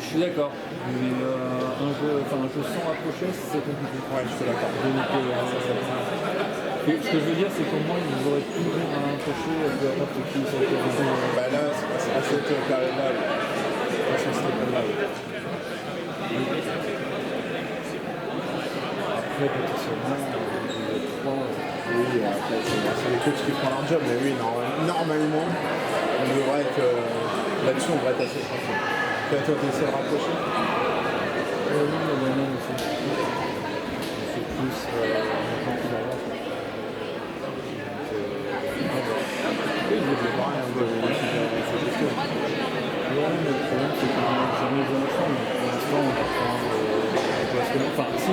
suis d'accord. Mais un jeu sans rapprocher, c'est compliqué. Ouais, je suis d'accord. Ce que je veux dire, c'est qu'au moins, ils auraient pu venir à rapprocher, peu importe qui sur le terrain. Bah là, c'est à cette période-là, sur cette période-là. Après, potentiellement, oui, après, c'est les coachs qui font leur job, mais oui, normalement, on devrait être là-dessus, on devrait être assez tranquille. Toi, tu essaies de rapprocher non, c'est plus maintenant qu'il a l'air. Oui, je ne pas rien, vous avez décidé de faire des choses. Ouais, mais le problème, c'est qu'on n'a jamais joué ensemble. Pour l'instant, on va prendre. Enfin, si,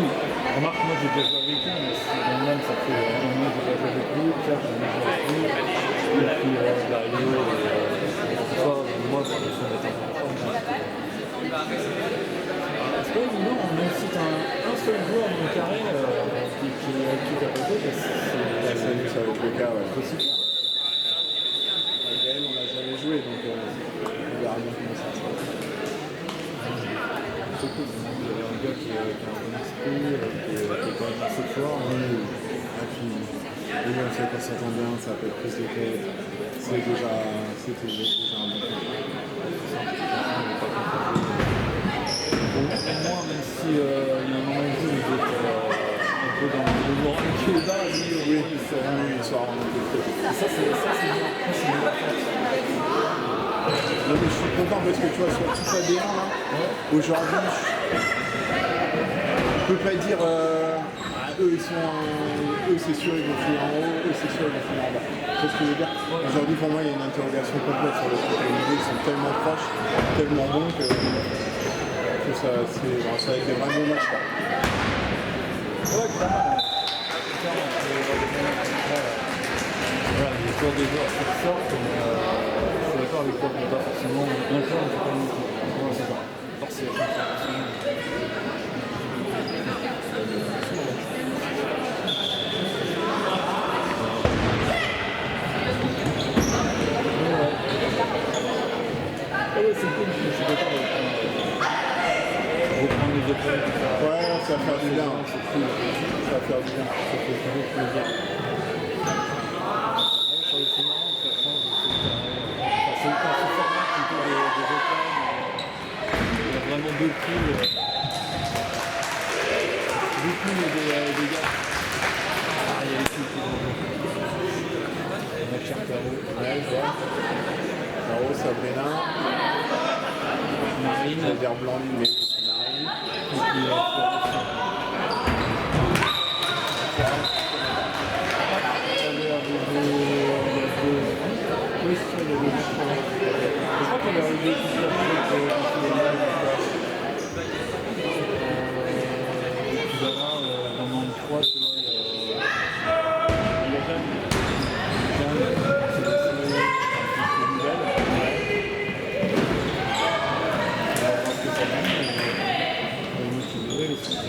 remarque, moi j'ai déjà joué avec lui, mais c'est dans le même, ça fait un mois que j'ai pas joué avec lui, Pierre, j'ai déjà joué avec lui, et puis Dario, et toi, moi, c'est le son d'être ensemble. C'est pas évident, même si t'as un seul joueur dans le carré qui t'a pas joué, Ça va être le cas, ouais. possible. Gaël, on n'a jamais joué, donc on verra bien comment ça se passe. C'est cool, il y avait un gars qui a un bon esprit, qui est quand même assez fort. Et puis, on sait qu'on s'entend bien, ça peut être plus de tête. C'était déjà un bon point. Pour moi, même si il y a un moment où vous êtes un peu dans le moral qui est bas, oui, c'est vraiment une soirée en fait. Ça, c'est une bonne Non, mais je suis content parce que tu vois, sur tout ça D1 là, aujourd'hui, je peux pas dire eux c'est sûr ils vont finir en haut, eux c'est sûr ils vont finir en bas. Tu vois ce que je veux dire? Aujourd'hui pour moi il y a une interrogation complète sur le truc. Les niveaux sont tellement proches, tellement bons que ça va être des vrais bons matchs quoi. Ouais, clairement. Voilà, il y a toujours des joueurs qui sortent, mais je suis d'accord avec toi qu'on n'a pas forcément un joueur, mais c'est pas une équipe. Ouais, c'est ça. Forcément. Ouais, c'est cool, je suis d'accord avec toi. Reprendre les épaules, tout ça. Ouais, ça va faire du bien. C'est cool. Ça va faire du bien. Ça fait toujours plaisir. C'est marrant que ça change de ce carré. Enfin, c'est pas ce format plutôt des open. Il y a vraiment deux poules. Deux poules et des gars. Ah, il y a les poules qui vont jouer. On a cher Caro. Ouais, je vois. Caro, Sabrina. Marine. Je vais dire Blandine, mais c'est Marine. Et puis Florence. Oui, c'est ça, il y a des différences. Je crois qu'on est arrivé tout à fait et puis là, dans le 3, tu vois, il y a Jeanne. Jeanne, c'est dessiné un peu nouvelle. On va voir ce que ça donne. On va motiver les choses.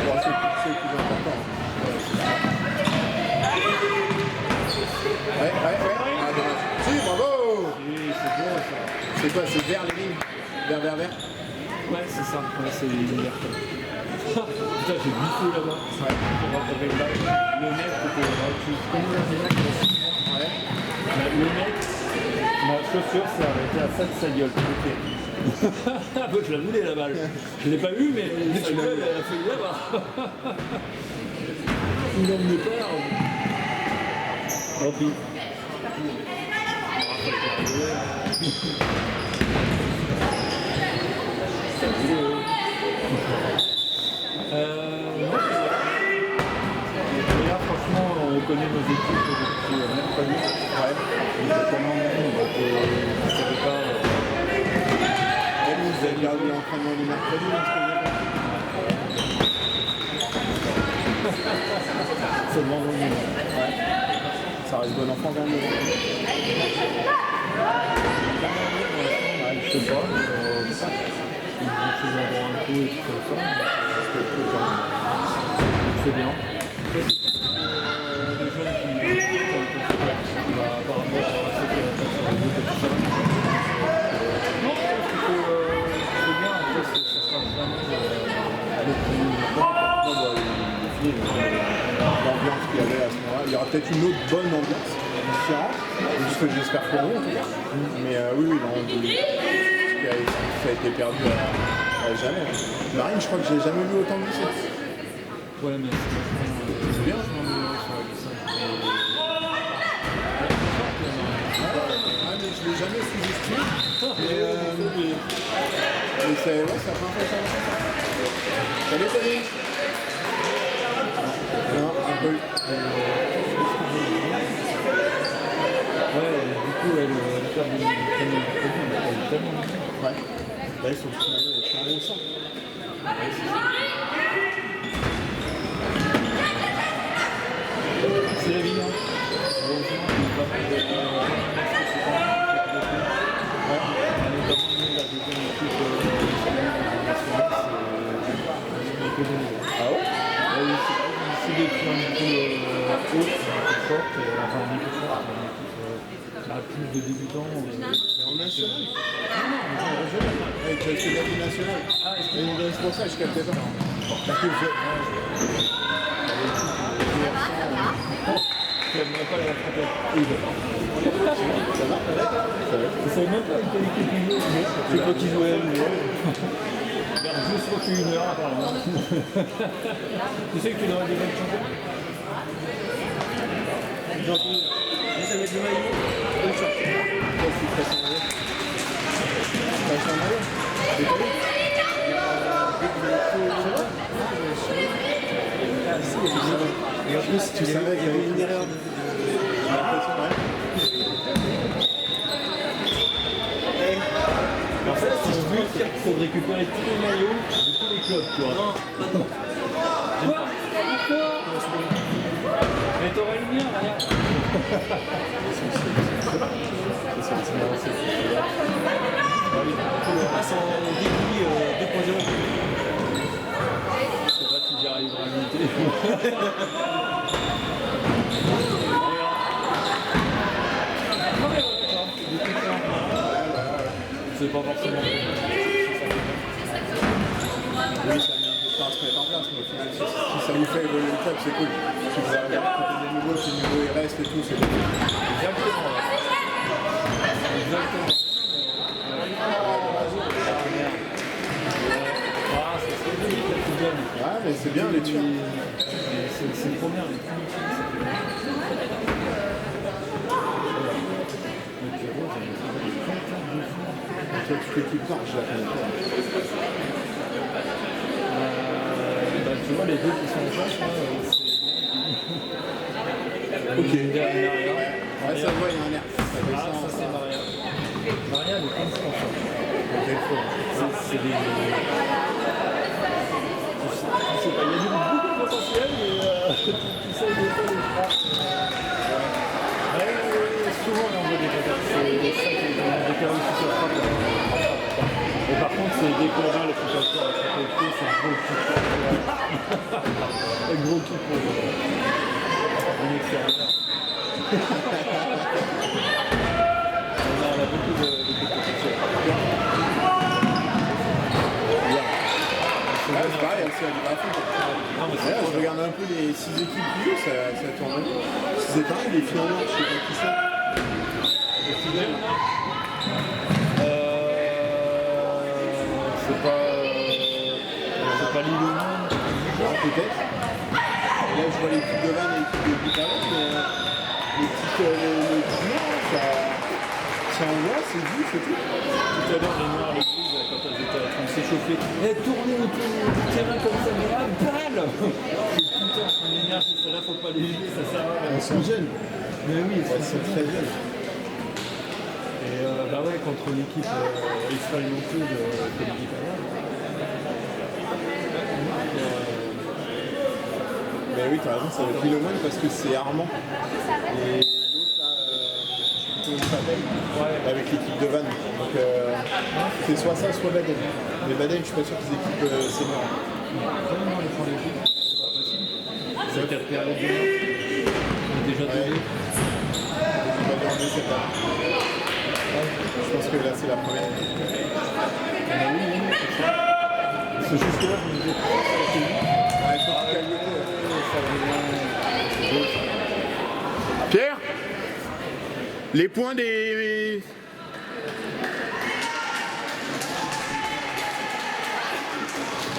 Bon, c'est le plus important. Ouais. Ah, dommage. Si, bravo! Oui, c'est beau ça. C'est quoi? C'est vert les lignes? Vert. Ouais, c'est ça. Ouais, c'est l'univers. Putain, j'ai biffé là-bas. Ouais. Le mec, tu connais l'ingénieur qui a 6 ans. Ouais. Bah, le mec, ma chaussure s'est arrêtée à ça de sa gueule. Ah bah, je la voulais la balle. Je l'ai pas vue, mais sa gueule, elle a failli là-bas. Il n'emmenait pas. Tant pis. Non, mais là, franchement, on connaît nos équipes depuis mercredi. Ouais. Il y a tellement de monde, donc je ne savais pas. Vous avez perdu l'entraînement du mercredi, C'est le vendredi. Ouais. Ça reste bon enfant quand même. Ouais, je sais pas. Je vais avoir un coup et tout comme ça. C'est bien. Les jeunes qui apparemment sur la sécurité sur les autres et tout ça. Non, je pense qu'il peut-être une autre bonne ambiance, différente, ce que j'espère pour nous en tout cas. Mais oui, non, ça a été perdu à jamais. Marine, je crois que j'ai jamais vu autant de lycées. Ouais, mais c'est bien, sur la glissade. Mais je l'ai jamais sous-estimé. Mais c'est la première fois que ça va. Salut, salut. Non, un peu. Ouais, du coup, elle perd du premier produit, elle est tellement bien. Ouais. Là, ils sont finalement au centre. C'est la vie, hein. Heureusement, il n'y a pas mal de... Ah ouais? C'est des points un peu hautes, un peu fortes, enfin un peu fortes, plus de débutants. En national? Non, en régional. Avec le Fédération nationale. Ah, c'est pour ça que je captais pas. Parce que Je ne pas la frappette. ça va? Je savais même pas quelle équipe il jouait. C'est toi qui jouais à juste reculé une heure apparemment. Tu sais que tu devrais déjà être champion? Jean-Pierre, ça va être le maillot. Bonne chance. Qu'est-ce qui se passe en arrière? Ça passe en arrière? C'est pas et en plus, tu savais qu'il y avait une erreur de... J'ai l'impression, ouais. En fait, si je veux dire qu'il faut récupérer tous les maillots de tous les clubs, tu vois. Non. Quoi? Mais t'aurais le mien, regarde. On passe en défi 2.0. Je sais pas si j'y arriverai à monter. C'est pas forcément. Oui, ça a mis un peu de temps à se mettre en place, mais si ça vous fait évoluer le club, c'est cool. Si vous arrivez à recruter des nouveaux, si le niveau il reste et tout, c'est cool. Exactement. Exactement. Ouais, mais c'est bien les tueurs. C'est une première. Toi, tu fais plus tard, je la connais pas. Tu vois, les deux qui sont en face, là, c'est... Ok. Ouais, Ouais, ça voit, il y a un air. Ça ah, descend. ça c'est Maria. Maria, elle est comme ça, en fait. C'est des... Je sais pas, il y a beaucoup de potentiel, mais tu sais, des fois, les frappes... Ouais, souvent, on envoie des patates. C'est ça qui est vraiment des carreaux qui se frappent. Et par contre, c'est des courants, les frustrations à frapper le pied, c'est un gros kick. Un gros kick pour une extérieur. On a beaucoup de potentiel. Ouais, c'est pareil, c'est à fond. Ouais, je regarde un peu les 6 équipes qui jouent, ça tourne bien. C'est pareil, les finales, je sais pas qui c'est. Les finales. C'est pas Lille ou Monde. Peut-être. Là, je vois l'équipe de Vannes et l'équipe de Bucarest, mais les petites ça envoie, c'est vu, c'est tout. Tout à l'heure, les Noirs, l'église, quand elles étaient en train de s'échauffer, tournez autour du terrain comme ça, mais là, balle. Putain, son énergie, celle-là, faut pas les gêner, ça sert à rien. Elles sont jeunes. Mais oui, Elles sont très jeunes. Et bah ouais, contre l'équipe expérimentée de l'équipe Alain. Mais oui, t'as raison, ça va être Lillemone parce que c'est Armand. Et l'autre là, je sais plus comment il s'appelle, avec l'équipe de Vannes. Donc c'est soit ça, soit Baden. Mais Baden, je suis pas sûr qu'ils équipent senior. Comment les prend l'équipe? C'est pas possible. C'est 4 périodes de match. On est déjà donné. On va demander cette année. Je pense que là c'est la première. Oui, c'est ça. C'est juste là, je me disais, Ouais, il faut qu'il y ait Les points des...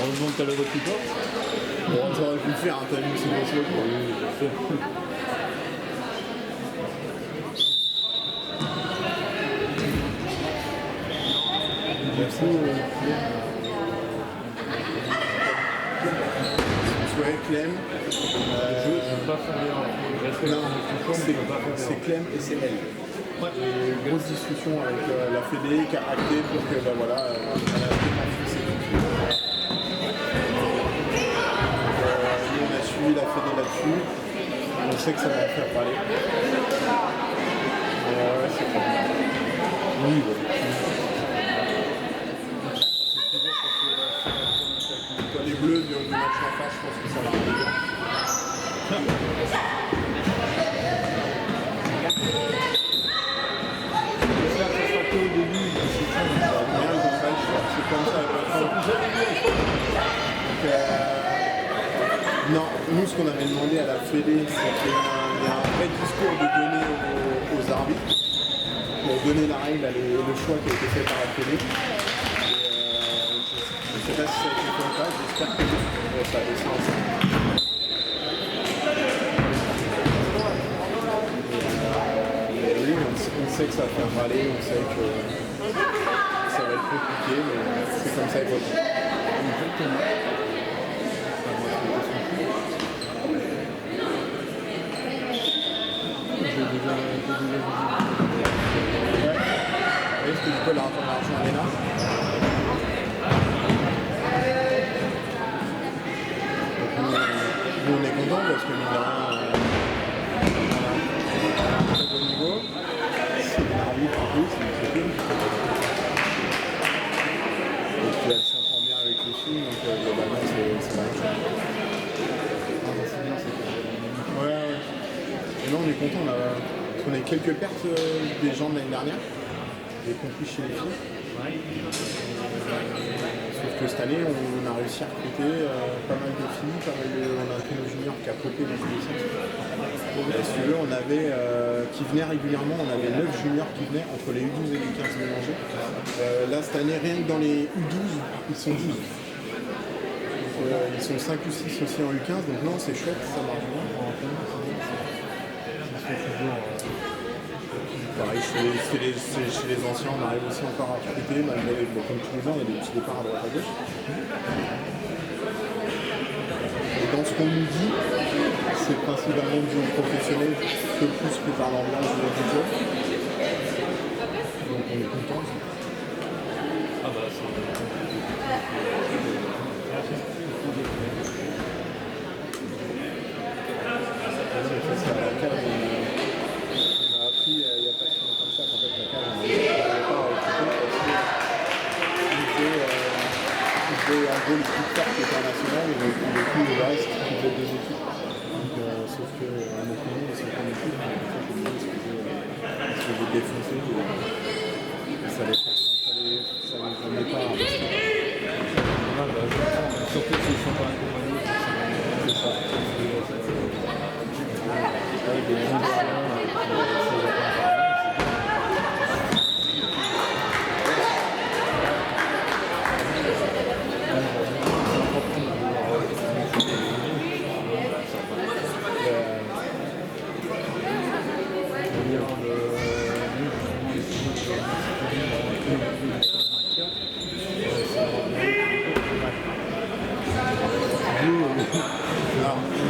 Heureusement que t'as le support. Bon, ça aurait pu le faire, hein, t'as vu, c'est bon, c'est bon. Oui, bien sûr. Merci. Ouais, Clem. Je ne pas fondé en respect Non, c'est Clem et c'est elle. Ouais. Et grosse discussion avec la Fédé qui a acté pour que elle a acté en fils et tout. Nous on a suivi la Fédé là-dessus. On sait que ça va en faire parler. Ouais, c'est cool. Oui, les Bleus du match en face, je pense que ça va arriver bien. C'est comme ça. Non, nous ce qu'on avait demandé à la Fédé, c'est qu'il y a un vrai discours de donner aux arbitres pour donner la règle, le choix qui a été fait par la Fédé. Je ne sais pas si ça a été fait ou pas, j'espère que ça a laissé ensemble. Oui, on sait que ça va faire râler, on sait que ça va être compliqué, mais c'est comme ça qu'il faut faire. Est-ce que tu peux la rejoindre à Léna? Nous on est contents parce que mine de rien, très bon niveau. C'est des arbitres en plus, c'est cool. Et puis elle s'entend bien avec les filles, donc globalement c'est la même chose. Ouais. Et là on est content, parce qu'on a quelques pertes des gens de l'année dernière, y compris chez les filles. Sauf que cette année, on a réussi à recruter pas mal de filles, on a un trio junior qui a popé dans tous les sens. Si tu veux, on avait, qui venaient régulièrement, on avait 9 juniors qui venaient entre les U12 et les 15 mélangés. Là, cette année, rien que dans les U12, ils sont 12. Ils sont 5 ou 6 aussi en U15, donc non, c'est chouette, ça marche bien. Pareil, chez les anciens, on arrive aussi encore à recruter, malgré, comme tous les ans, il y a des petits départs à droite à gauche. Et dans ce qu'on nous dit, c'est principalement du professionnel que plus que par l'ambiance du club. Donc on est content. Ah bah c'est à la cave. On a appris il n'y a pas si longtemps que ça qu'en fait la cave on n'avait pas à occuper parce qu'il faisait en gros l'équipe forte internationale et donc le reste qui faisait deux équipes. Donc, sauf qu'en opinion ils sont pas en équipe, donc en fait les gens se faisaient défoncer et ça les amenait pas à rester. surtout s'ils sont pas accompagnés. C'est ça. Avec des gens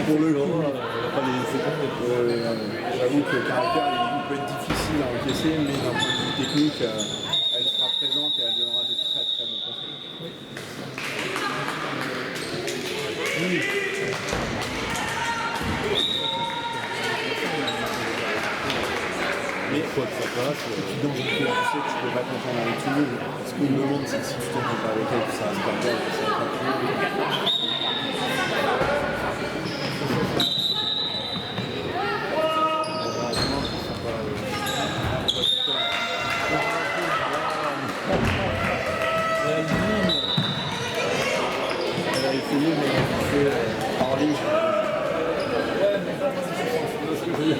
pour le coup, j'avoue que le caractère il peut être difficile à encaisser, mais d'un point de vue technique, elle sera présente et elle donnera de très très bons conseils. Oui. Mais quoi que ça passe, dans une classe, tu sais que tu peux pas t'entendre avec tout le monde. Ce qu'on me demande, c'est que si tu t'entends pas avec elle, ça va se perdre, ça va pas plus. En ligne. Ouais, mais pas parce que je veux dire.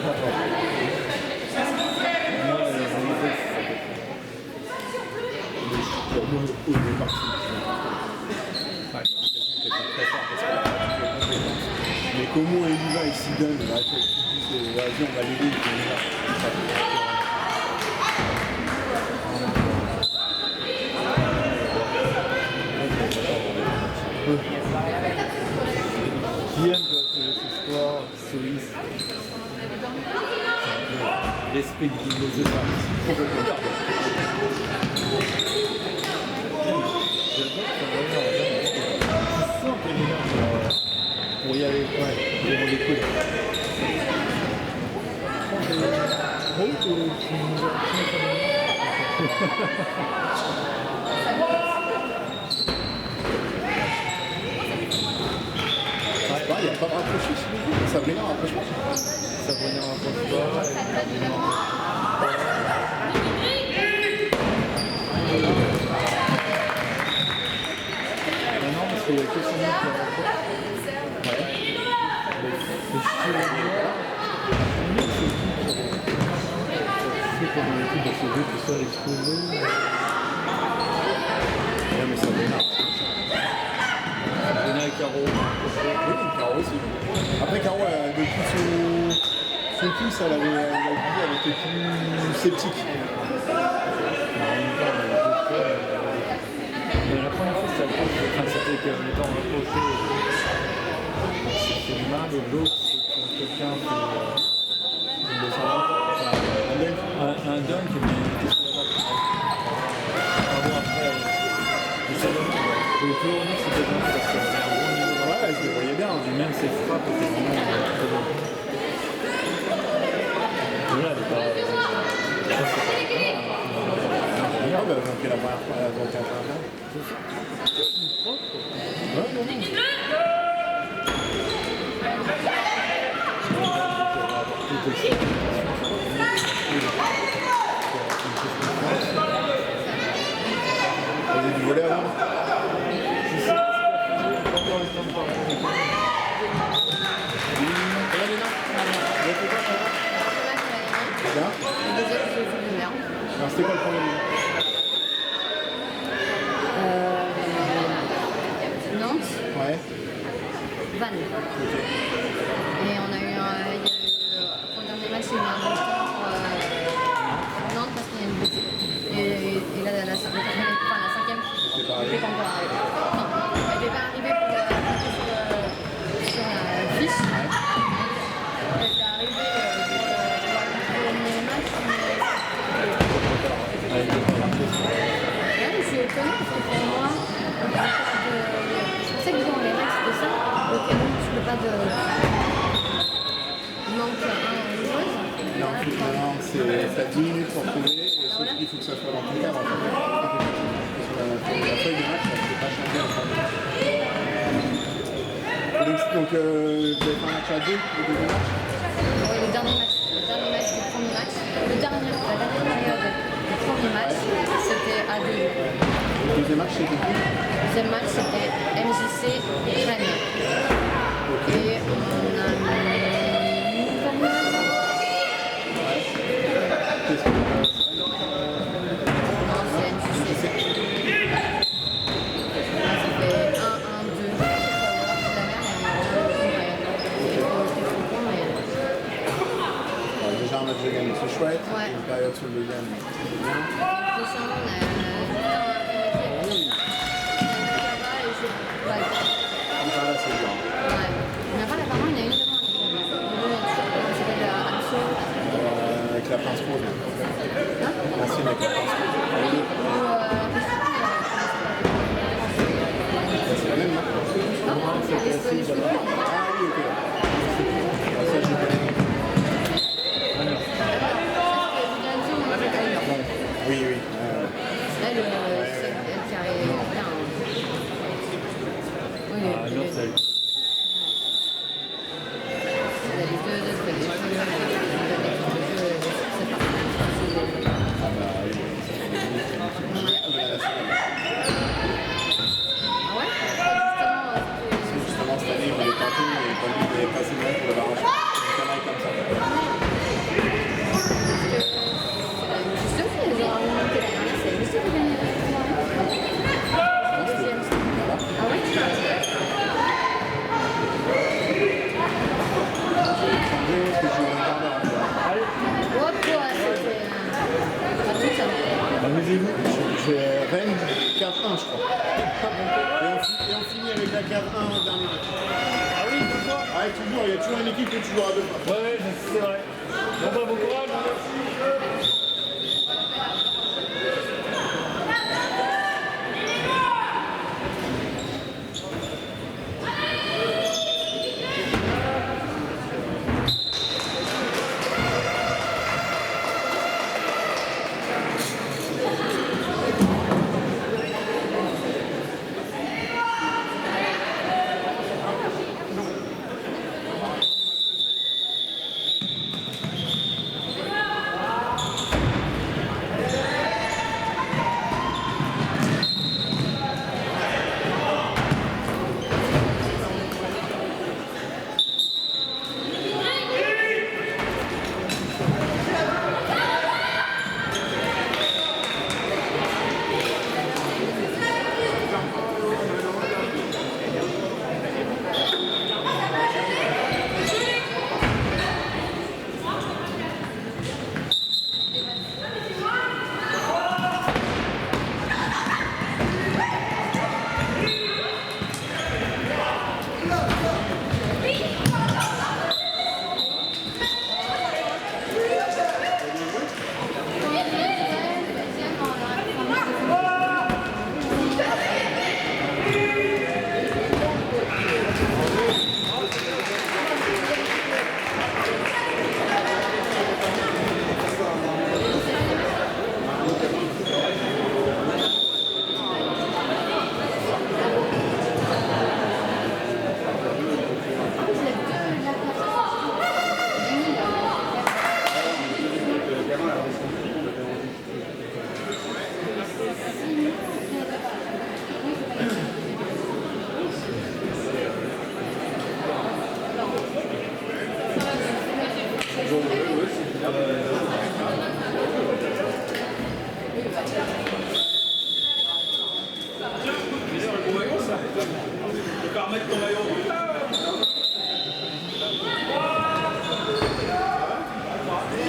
pour moi, au départ, Ouais. c'est quelqu'un qui était très fort parce qu'il a pas toutes les compétences. Mais comment il y va, il s'y donne, là, tu dis, vas-y, on va l'aider, il y va. Qui aime ce sport suisse? L'esprit de nos états. Pour y aller, ouais, pour les coups. Il n'y a pas de rapprochement, ça venait un rapprochement. Ça venait un rapprochement. Non, parce qu'il y a que son nom qui a rapproché. Ouais. C'est comme l'équipe de ce jeu tout seul explosé. Ouais, mais ça venait. Ça venait à Caro. Oui, Caro aussi. Après, Caro, depuis son pouce, elle était plus sceptique. La première fois, c'était qu'en étant rapproché, c'est du mal, et l'autre, c'est quand quelqu'un fait un dunk, mais qu'est-ce qu'il y a là? Pardon, après, le plus haut niveau, c'était bien parce qu'elle avait un bon niveau. Ouais, elle se débrouillait bien. Et même ses frappes étaient vraiment très bonnes. Mais là, elle est pas. Ah, bah, elles ont pris la première fois, elles ont été intervenir. Ouais, non. Vous avez du volet avant? Bien. Alors, c'était quoi le premier niveau? Nantes, Ouais. Vannes. Ok. Et on a eu pour le dernier match, il y a eu un retard Nantes parce qu'il y a une blessée. Et là, la cinquième, C'est pas elle n'était pas encore arrivée. Non, elle n'était pas arrivée pour sur la fiche. Elle était arrivée pour le premier match, mais je suis étonnée parce que pour moi, je pensais que dans les règles de ça, au cas où tu ne peux pas il manque un joueuse. Non, c'est 10 minutes pour trouver, et sauf qu'il faut que ça soit dans ton cadre. La feuille de match, ça ne peut pas changer en fait. Et donc vous avez fait un match à 2, le deuxième match? Oui, le dernier match du premier match. La dernière période du premier match, c'était à 2. Le deuxième match, c'était qui? Le deuxième match, c'était MJC Rennes. Et on a mis Qu'est-ce que non, c'est MJC. Ça fait 1-1-2. déjà un match de gagne, c'est chouette. Ouais. Une période sur le deuxième, c'est bien. Prochain, on a Ah, là, c'est bien. ouais. On n'a pas la parole, il y a une demande. Ça s'appelle Axo. Avec la pince rose. Hein? L'ancienne avec la pince rose. C'est la même, non? Non, c'est les sous. Ah oui, ok. Ah, ça, je connais. Oui, oui. Elle, elle qui arrive bien. Oui, Ah, non, c'est. les deux c'est pas ah ouais? Justement, cette année, on est tenté cave 1, je crois. Et on finit avec la cave 1 au dernier match. Ah oui, c'est ça. Ouais, toujours, il y a toujours une équipe que tu joueras deux fois. Ouais, c'est vrai. Bon bah, bon courage.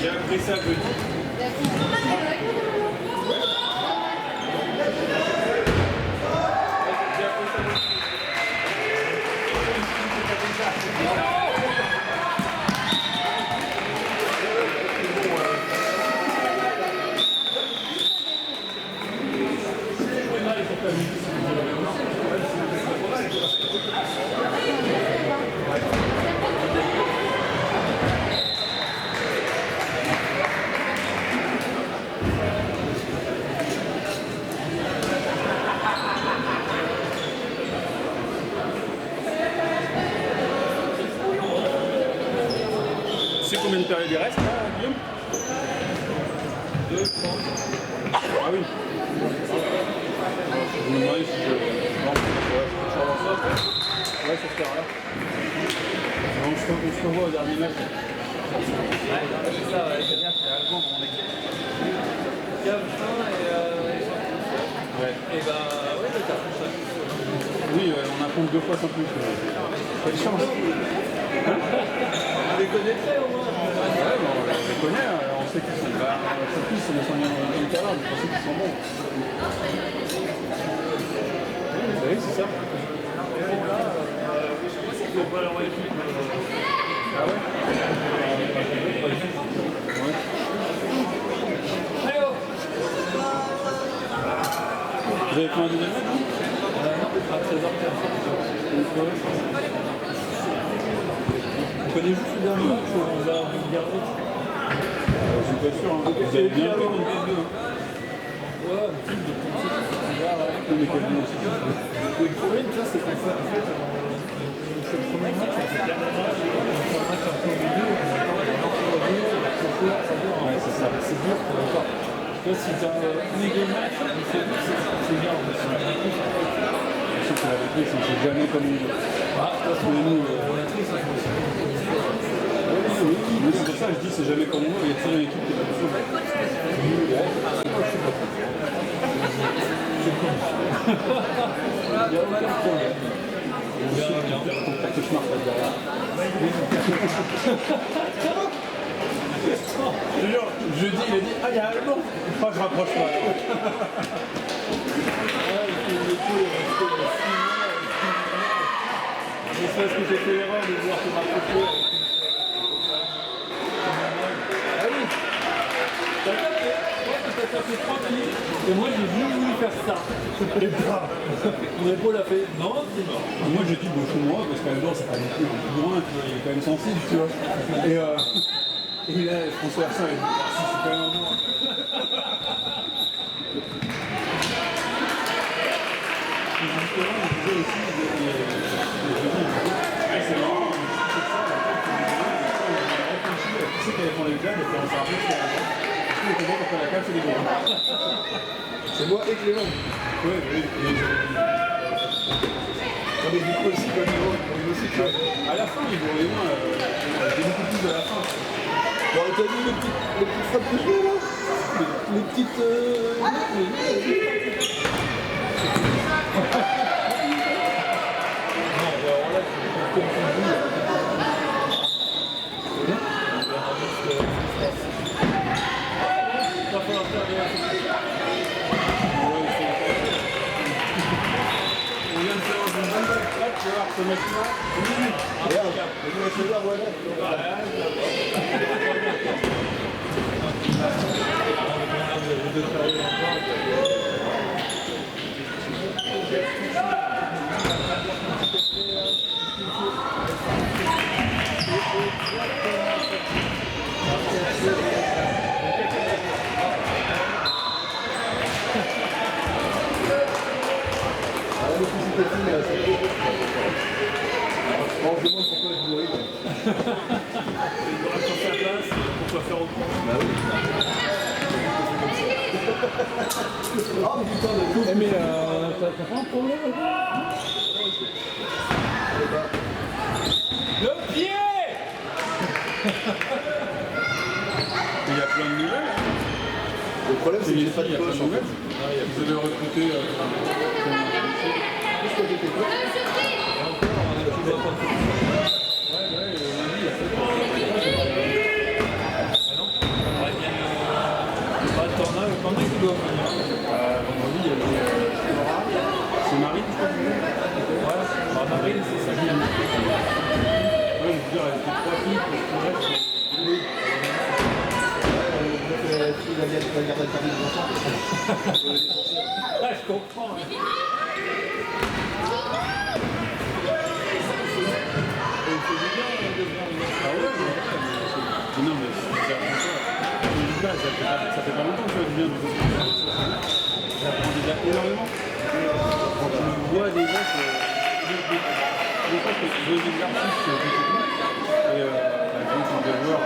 J'ai appris ça jeudi. C'est combien de périodes il reste là, Guillaume 2, 3. Ah oui. Je me demandais si je... Non, je peux ça. Ouais, ça se perd là. Donc je te vois au dernier match. Ouais, c'est ça, ouais, c'est bien, c'est Alban, mon équipe. Cave 1 Ouais. et bah, ouais, le cave ça. Oui, on affronte 2 fois sans plus. Pas de chance. On les connaîtrait au moins. Ouais, bon, on les connaît, on sait qu'ils sont bons. Surtout, c'est les soignants dans le terrain, on sait qu'ils sont bons. Oui, c'est ça. Il faut pas leur équipe. Ah ouais. Vous avez fait un deuxième match, À 13h15. On connaît juste le dernier match où on va regarder. je suis pas sûr. Hein. Vous avez bien fait contre PS2. Ouais, mais tu sais, c'est bizarre. Mais quel bien aussi. Le problème, tu vois, c'est qu'on fait en fait, ce premier match, on fait bien le match, on fait un match un peu au milieu, on a encore Ouais, c'est ça. c'est dur pour le corps. Tu vois, si tu as un méga match, c'est bien, on est Je sais que la maîtrise, on ne sait jamais comme on veut. ah, de toute façon, nous, matrice, je me suis Oui, c'est pour ça que je dis c'est jamais comme on veut. Il y a toujours une équipe qui est plus forte. il n'y a aucun problème. On verra bien. T'as cauchemar pas derrière. Je te jure, jeudi, il a dit ah, il y a Alban. Enfin, je rapproche pas. c'est parce que j'ai fait l'erreur de vouloir te rapprocher. Ah oui. T'as tapé. Ouais, t'as tapé 3 minutes. Et moi, j'ai juste voulu faire ça. Et bam. Mon épaule a fait non, c'est mort. Moi, j'ai dit, bon, chez moi, parce qu'Aldor, c'est pas non plus loin, tu vois, il est quand même sensible, tu vois. Et là, François Hersin, il dit, ah, si, c'est quand même un mort. Et justement, on disait aussi, c'est marrant, qui c'est qui allait prendre les jams et puis on s'est rappelé que c'était la cave. Est-ce que vous comprenez pourquoi la cave c'est les gros? C'est moi et Clément. Ouais, oui. On est du coup aussi au niveau aussi, tu vois. À la fin, ils vont les moins, j'ai beaucoup plus à la fin. Bon, t'as vu les petites frappes que je fais là? Les petites. Non, alors là, tu va falloir faire des... On vient de faire une bonne frappe, tu vois, ce mec-là. Regarde, on va se dire, voilà. Bon, je demande pourquoi je vous rigole. Il aura sur sa place, pourquoi faire autrement? Bah oui. Oh putain de coup. Mais t'as pas un problème là? Le pied. Il y a plein de nouvelles. Le problème c'est que j'ai pas de poche en fait. Vous avez recruté... C'est Marine, je crois. Ouais, Marine, c'est ça. Ouais, je veux dire, elle fait 3 filles pour le reste. Il va bien garder le permis des enfants. Ah, je comprends. Ah ouais, non, mais ça fait pas longtemps que je vois du bien de j'apprends déjà énormément. Quand tu vois des gens des fois que deux exercices du technique et quand tu dois jouer,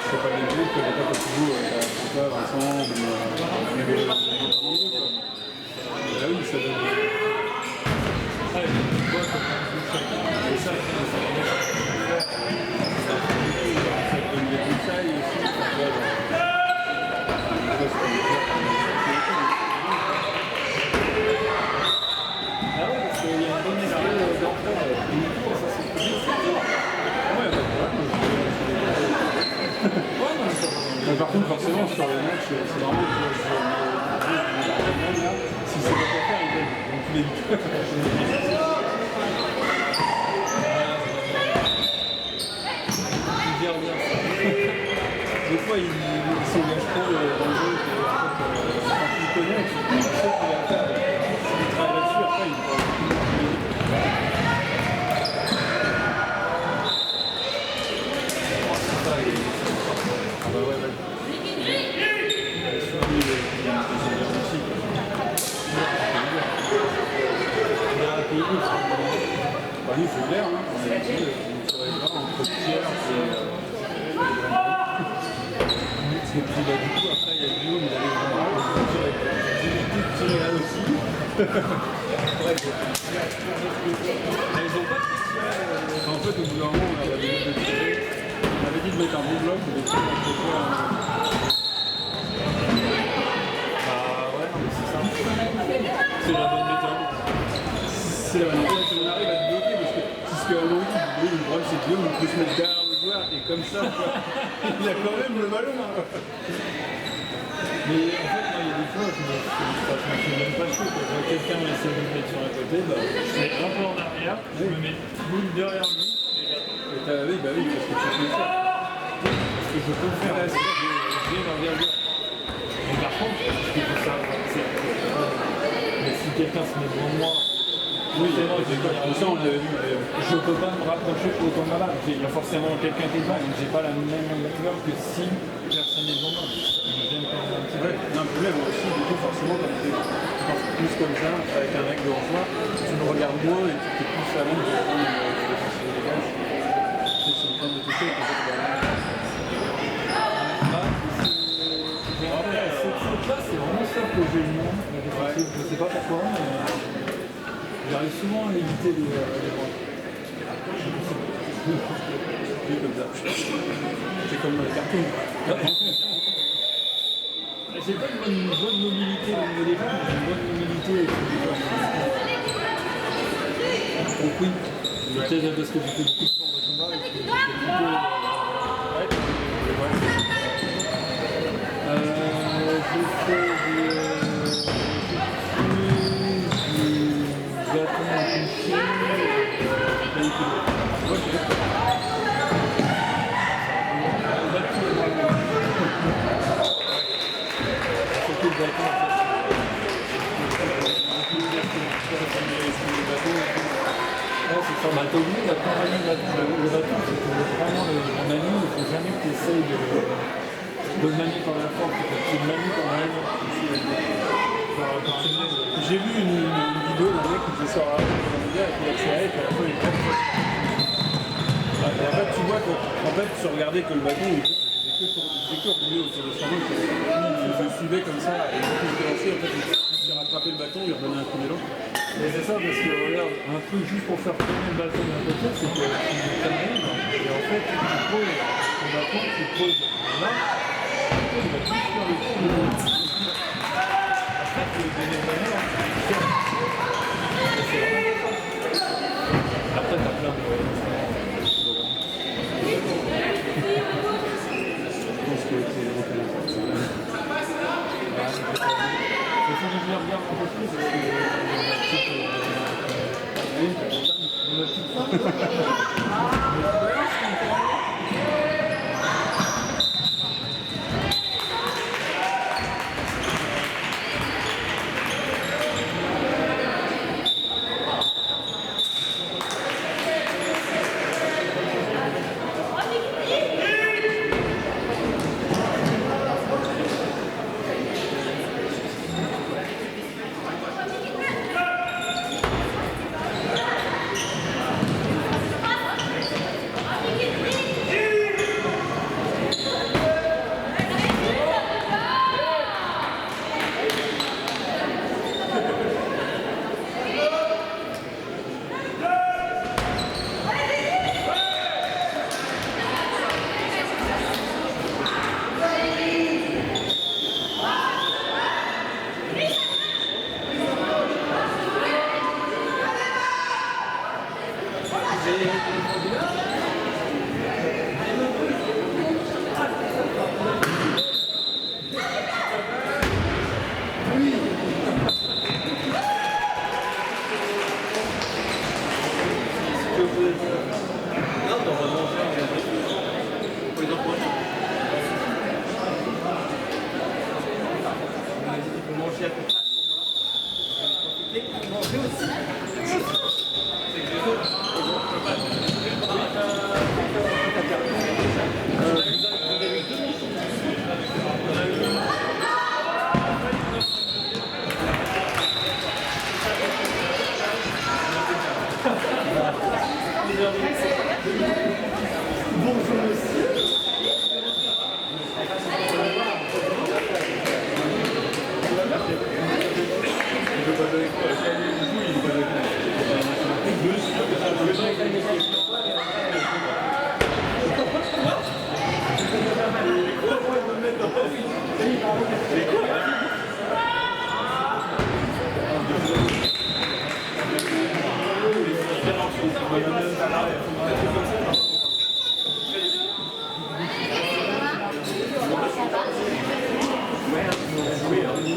c'est pas les jeux que des fois quand tu joues ensemble et là oui, ça donne. Ouais, tu vois, c'est ça, ça donne des conseils aussi. Ah ouais, parce qu'il y a une bonne esprit d'entraide. Ça c'est plus ouais, mais par contre, forcément, sur les matchs, c'est normal que si c'est pas pour faire, ils gagnent. Donc tous les ils gèrent bien ça. Des fois, ils s'engagent trop dans le jeu. Quand tu le connais, tu sais qu'il va le faire. Si tu travailles là-dessus, après, il va. Ah bah ouais, ouais. Bah nous c'est clair, hein. On a dit ça va être là entre Pierre et puis bah, du coup après il y a Guillaume, il allait vraiment tirer là aussi. Ils ont pas tiré. En fait au bout d'un moment on avait dit de tirer. On avait dit de mettre un bon bloc et de tirer un peu fort. Bah ouais, c'est ça. C'est la bonne méthode. C'est la bonne méthode. Si on arrive à te bloquer, parce que c'est ce qu'à Henri dit, le problème c'est que Guillaume il peut se mettre derrière le joueur et comme ça, quoi, il a quand même le ballon. Hein. Mais en fait, moi, il y a des fois, je me fais même pas chaud. Quand quelqu'un essaie de me mettre sur un côté, bah, je fais un peu en arrière. derrière, je me mets boule derrière lui et j'attends. Oui, bah oui, parce que tu peux le faire. Parce que je peux le faire. J'ai une envergure. Mais par contre, ce qu'il faut savoir, mais si quelqu'un se met devant moi, Oui, c'est vrai, ça on l'avait vu. je peux pas me rapprocher autant de ma balle. Il y a forcément quelqu'un qui est devant, donc j'ai pas la même longueur que si personne n'est devant moi. Ça me gêne quand même un petit peu. Ouais, non, mais moi aussi, du coup, forcément, quand tu penses plus comme ça, avec un mec devant toi, tu le regardes moins et tu t'es plus à l'aise de prendre le défenseur dégage. C'est le temps de toucher, peut-être que Là, c'est vraiment ça que j'ai le moins. Je sais pas pourquoi, mais j'arrive souvent à éviter les bras. c'est comme ça. C'est comme dans les cartoons. J'ai pas une bonne mobilité au niveau des jambes, mais j'ai une bonne mobilité au niveau des jambes. Compris. Peut-être parce que j'ai fait beaucoup de sport de combat et que j'ai fait du bâton à toucher et surtout le bâton en fait. Ouais, c'est ça, bah t'as oublié la compagnie de bâton. Le bâton, c'est que vraiment la manie, il ne faut jamais que tu essayes de le manier par la force, il faut que tu le manies par la manière. J'ai vu une vidéo d'un mec qui faisait ça à la mondiale et qui accélérait et puis à la fois il prend. Et en fait tu vois que tu regardais que le bâton il faisait que rouler autour de son dos. Il se suivait comme ça et quand il était lancé en fait il s'est rattrapé le bâton, il redonnait un coup d'élan. Mais c'est ça parce que regarde, un truc juste pour faire tourner le bâton d'un côté, c'est que tu t'amènes et en fait tu poses ton bâton, tu le poses là, il va tout faire le tour de l'autre. Après tu le donnes de manière, c'est vraiment ça. Après t'as plein de... Je pense que c'est vraiment Il faut que je le regarde un peu plus parce que la petite...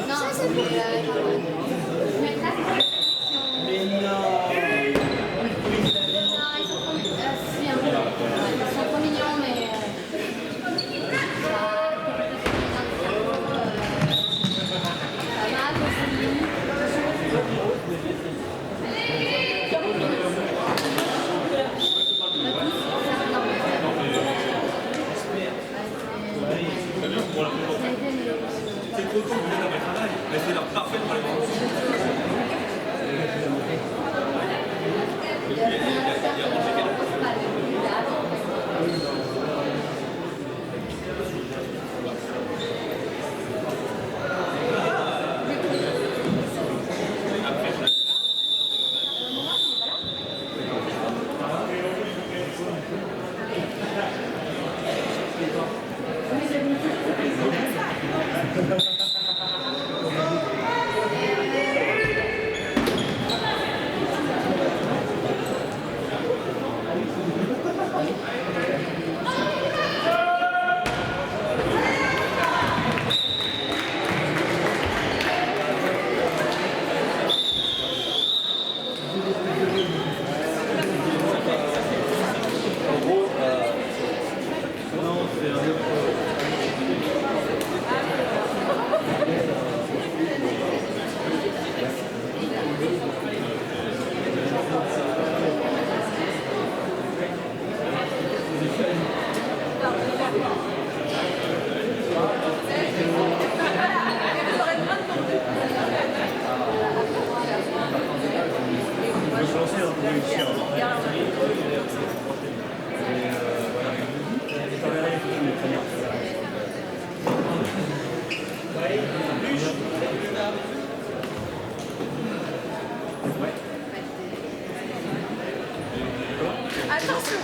Non, c'est pour réussir. Attention,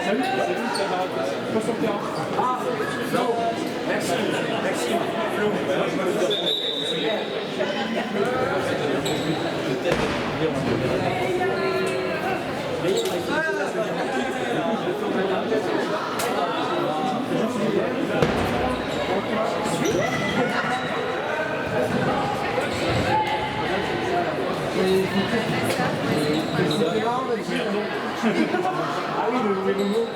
Salut, ça va. Pas sur le terrain. Ah, non, merci, Maxime, Flo. Ah oui, le mot.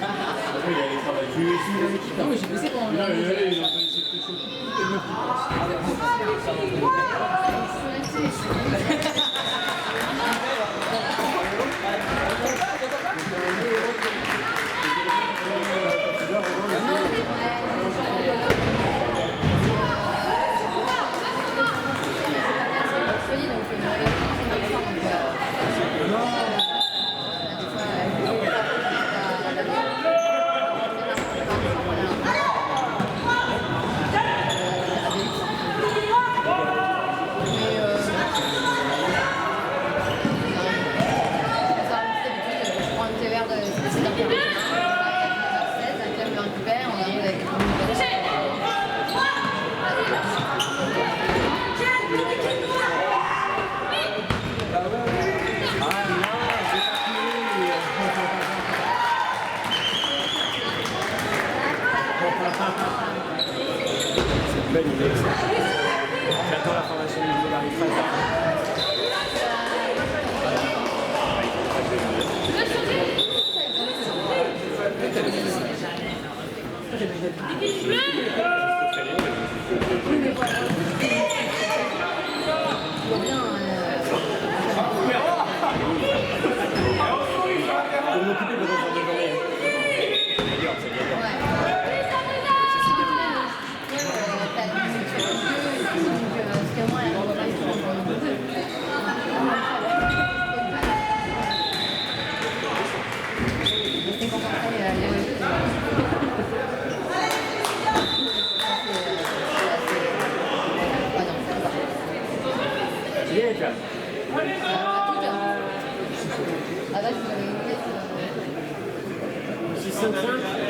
Il allait travailler. Non, mais j'ai bossé pendant le Il allait, il a essayé de te chauffer. Toutes les meufs Belle idée. J'attends la formation du niveau d'arbitrage. Pour m'occuper de votre journée. Ah là, je vous avais une tête. 6-5-5.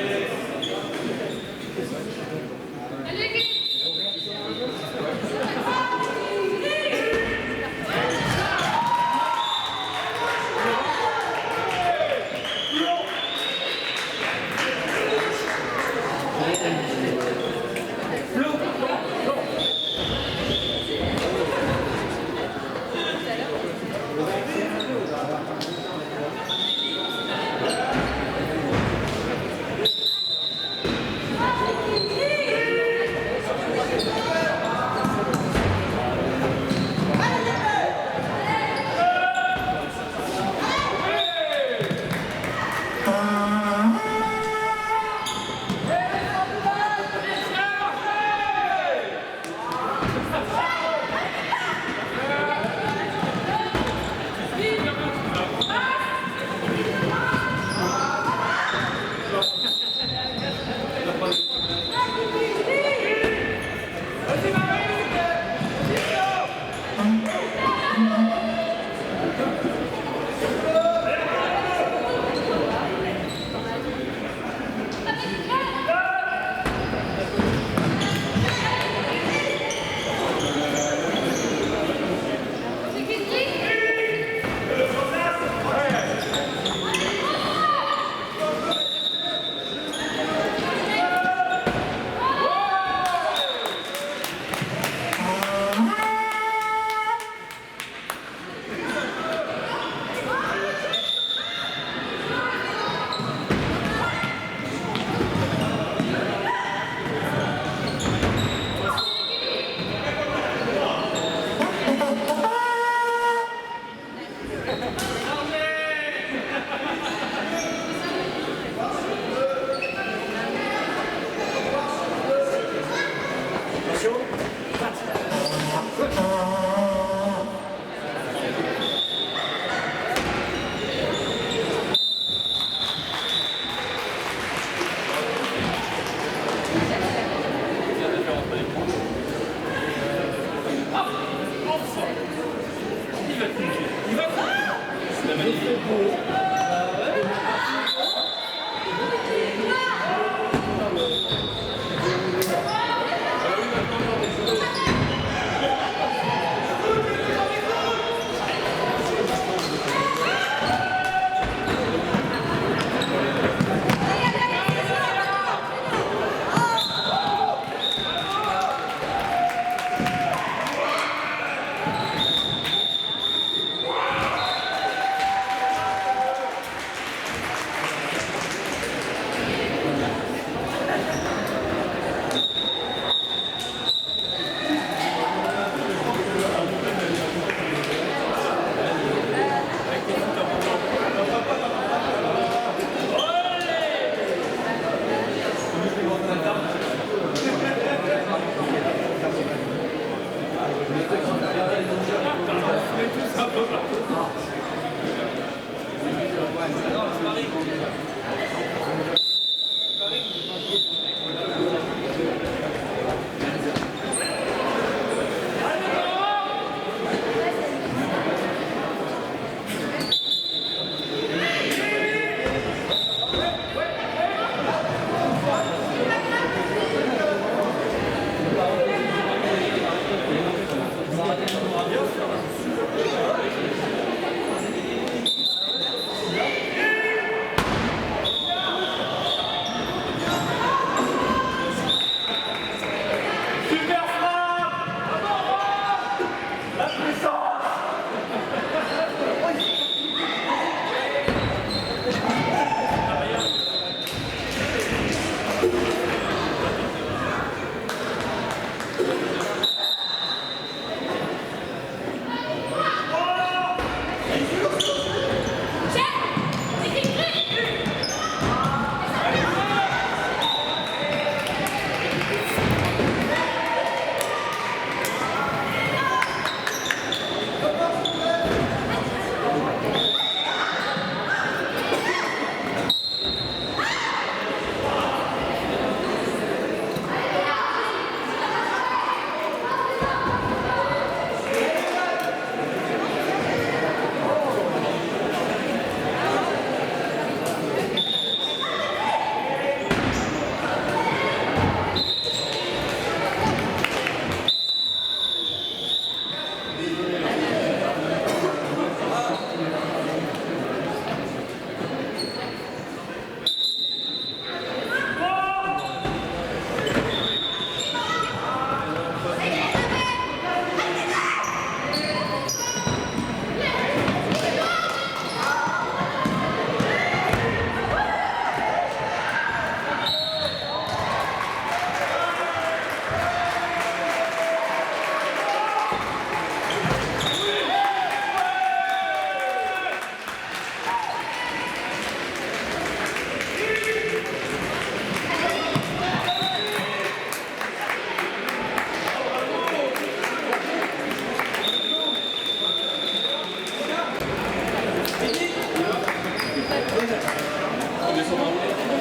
Descendre.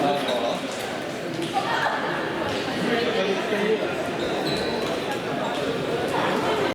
Ah, voilà.